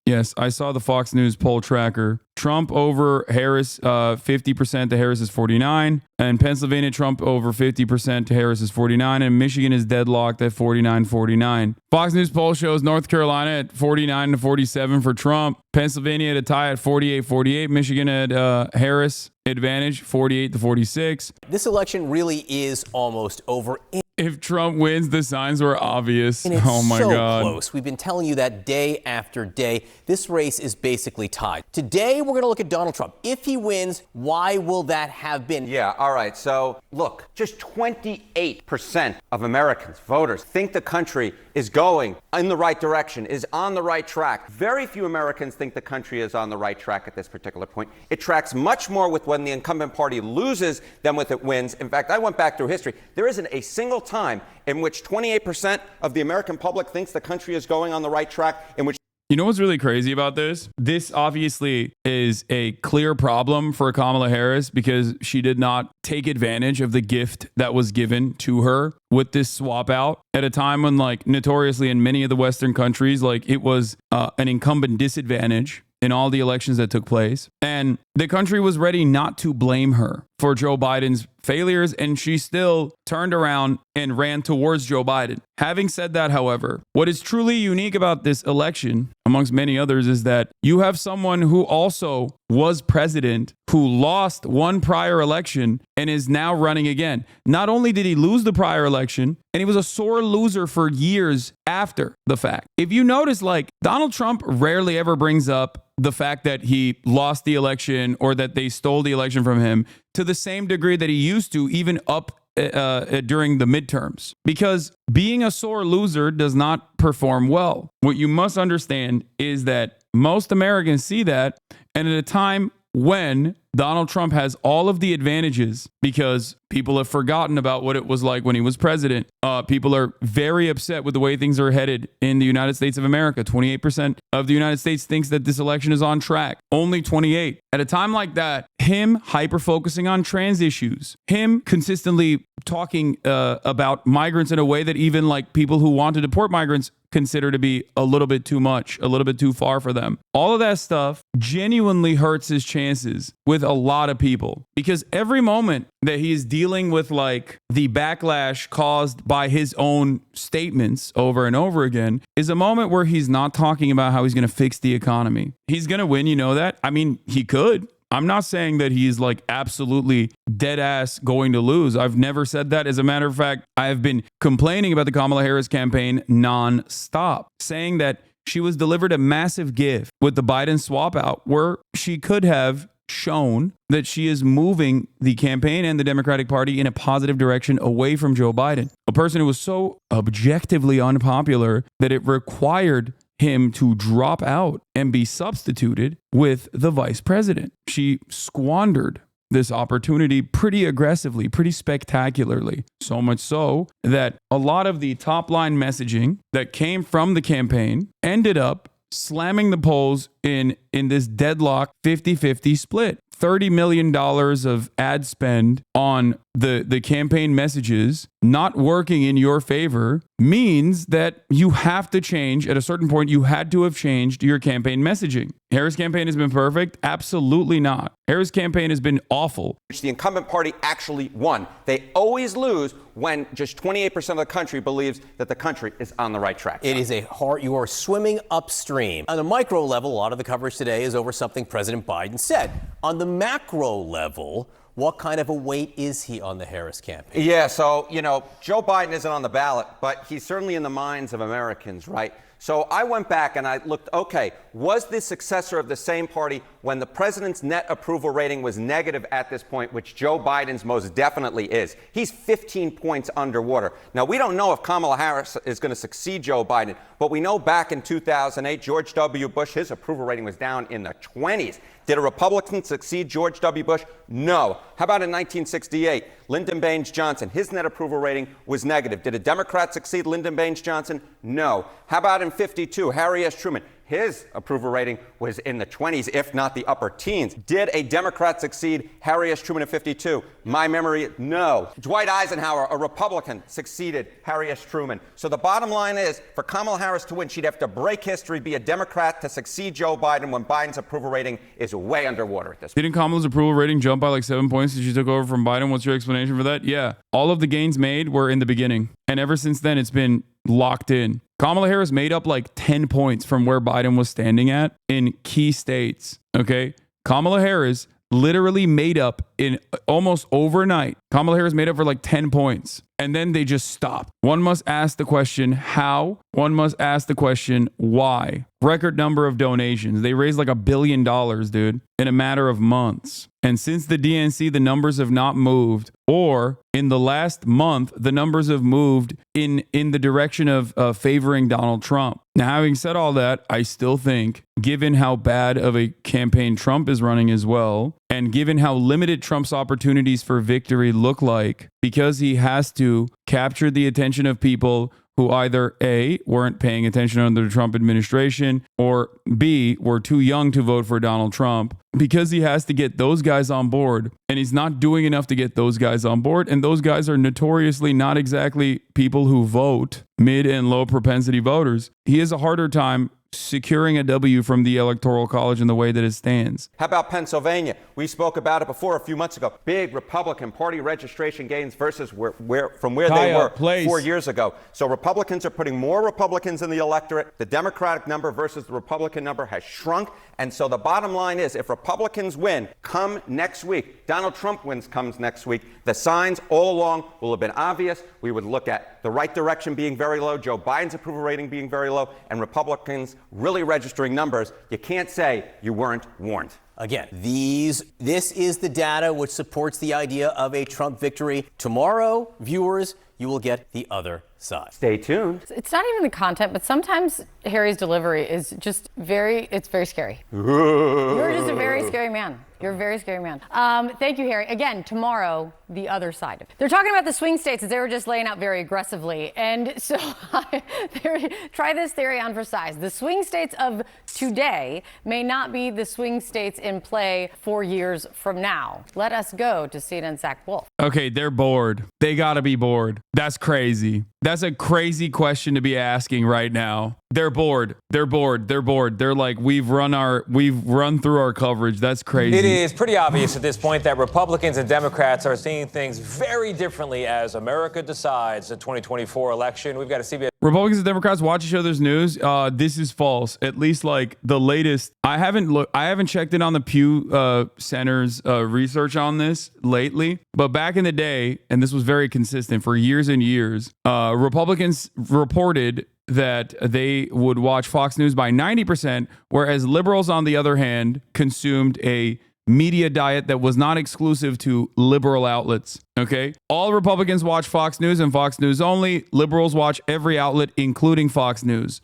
Yes, I saw the Fox News poll tracker. Trump over Harris, 50% to Harris is 49. And Pennsylvania, Trump over 50% to Harris is 49. And Michigan is deadlocked at 49-49. Fox News poll shows North Carolina at 49-47 for Trump. Pennsylvania at a tie at 48-48. Michigan at Harris advantage 48-46. This election really is almost over. If Trump wins, the signs were obvious. And it's oh my so God. close. We've been telling you that day after day. This race is basically tied. Today, we're going to look at Donald Trump. If he wins, why will that have been? Yeah, all right. So, look, just 28% of Americans, voters, think the country is going in the right direction, is on the right track. Very few Americans think the country is on the right track at this particular point. It tracks much more with when the incumbent party loses than with it wins. In fact, I went back through history. There isn't a single time in which 28% of the American public thinks the country is going on the right track, in which... You know what's really crazy about this? This obviously is a clear problem for Kamala Harris because she did not take advantage of the gift that was given to her with this swap out at a time when, like, notoriously in many of the Western countries, like, it was an incumbent disadvantage in all the elections that took place. And the country was ready not to blame her for Joe Biden's failures, and she still turned around and ran towards Joe Biden. Having said that, however, what is truly unique about this election, amongst many others, is that you have someone who also was president, who lost one prior election and is now running again. Not only did he lose the prior election, and he was a sore loser for years after the fact. If you notice, like, Donald Trump rarely ever brings up the fact that he lost the election or that they stole the election from him to the same degree that he used to, even up during the midterms, because being a sore loser does not perform well. What you must understand is that most Americans see that, and at a time when Donald Trump has all of the advantages, because people have forgotten about what it was like when he was president. People are very upset with the way things are headed in the United States of America. 28% of the United States thinks that this election is on track. Only 28. At a time like that, him hyper-focusing on trans issues, him consistently talking about migrants in a way that even, like, people who want to deport migrants consider to be a little bit too much, a little bit too far for them. All of that stuff genuinely hurts his chances with a lot of people, because every moment that he's dealing with, like, the backlash caused by his own statements over and over again is a moment where he's not talking about how he's going to fix the economy. He's going to win, you know that? I mean, he could. I'm not saying that he's, like, absolutely dead ass going to lose. I've never said that. As a matter of fact, I have been complaining about the Kamala Harris campaign nonstop, saying that she was delivered a massive gift with the Biden swap out where she could have shown that she is moving the campaign and the Democratic Party in a positive direction away from Joe Biden, a person who was so objectively unpopular that it required him to drop out and be substituted with the vice president. She squandered this opportunity pretty aggressively, pretty spectacularly. So much so that a lot of the top line messaging that came from the campaign ended up slamming the polls in this deadlock 50-50 split. $30 million of ad spend on the campaign messages not working in your favor means that you have to change. At a certain point, you had to have changed your campaign messaging. Harris' campaign has been perfect? Absolutely not. Harris' campaign has been awful. Which the incumbent party actually won. They always lose when just 28% of the country believes that the country is on the right track. It is you are swimming upstream. On a micro level, a lot of the coverage today is over something President Biden said. On the macro level, what kind of a weight is he on the Harris campaign? Yeah, so, you know, Joe Biden isn't on the ballot, but he's certainly in the minds of Americans, right? So I went back and I looked, okay, was the successor of the same party when the president's net approval rating was negative at this point, which Joe Biden's most definitely is? He's 15 points underwater. Now, we don't know if Kamala Harris is going to succeed Joe Biden, but we know back in 2008, George W. Bush, his approval rating was down in the 20s. Did a Republican succeed George W. Bush? No. How about in 1968? Lyndon Baines Johnson, his net approval rating was negative. Did a Democrat succeed Lyndon Baines Johnson? No. How about in 52? Harry S. Truman. his approval rating was in the 20s, if not the upper teens. Did a Democrat succeed Harry S. Truman in 52? My memory, no. Dwight Eisenhower, a Republican, succeeded Harry S. Truman. So the bottom line is, for Kamala Harris to win, she'd have to break history, be a Democrat to succeed Joe Biden when Biden's approval rating is way underwater at this point. Didn't Kamala's approval rating jump by like 7 points since she took over from Biden? What's your explanation for that? Yeah. All of the gains made were in the beginning. And ever since then, it's been locked in. Kamala Harris made up like 10 points from where Biden was standing at in key states. Okay. Kamala Harris literally made up in almost overnight. Kamala Harris made up for like 10 points. And then they just stopped. One must ask the question, how? One must ask the question, why? Record number of donations. They raised like $1 billion, dude, in a matter of months. And since the DNC, the numbers have not moved, or in the last month, the numbers have moved in the direction of favoring Donald Trump. Now, having said all that, I still think, given how bad of a campaign Trump is running as well, and given how limited Trump's opportunities for victory look like, because he has to capture the attention of people who either A, weren't paying attention under the Trump administration, or B, were too young to vote for Donald Trump, because he has to get those guys on board, and he's not doing enough to get those guys on board, and those guys are notoriously not exactly people who vote, mid and low propensity voters. He has a harder time securing a W from the Electoral College in the way that it stands. How about Pennsylvania? We spoke about it before a few months ago. Big Republican Party registration gains versus where they were 4 years ago. So Republicans are putting more Republicans in the electorate. The Democratic number versus the Republican number has shrunk. And so the bottom line is, if Republicans win come next week, Donald Trump comes next week, the signs all along will have been obvious. We would look at the right direction being very low, Joe Biden's approval rating being very low, and Republicans really registering numbers. You can't say you weren't warned. Again, this is the data which supports the idea of a Trump victory. Tomorrow, viewers, you will get the other side. Stay tuned. It's not even the content, but sometimes Harry's delivery is just it's very scary. You're just a very scary man. You're a very scary man. Thank you, Harry. Again, tomorrow, the other side. They're talking about the swing states as they were just laying out very aggressively. And so try this theory on for size. The swing states of today may not be the swing states in play 4 years from now. Let us go to CNN's Zach Wolf. Okay, they're bored. They gotta be bored. That's crazy. That's a crazy question to be asking right now. They're bored. They're bored. They're bored. They're like, we've run through our coverage. That's crazy. It is pretty obvious at this point that Republicans and Democrats are seeing things very differently as America decides the 2024 election. We've got a CBS. Republicans and Democrats watch each other's news. This is false. At least like the latest. I haven't checked in on the Pew Center's research on this lately. But back in the day, and this was very consistent for years and years, Republicans reported that they would watch Fox News by 90%, whereas liberals, on the other hand, consumed a media diet that was not exclusive to liberal outlets. Okay? All Republicans watch Fox News and Fox News only. Liberals watch every outlet, including Fox News.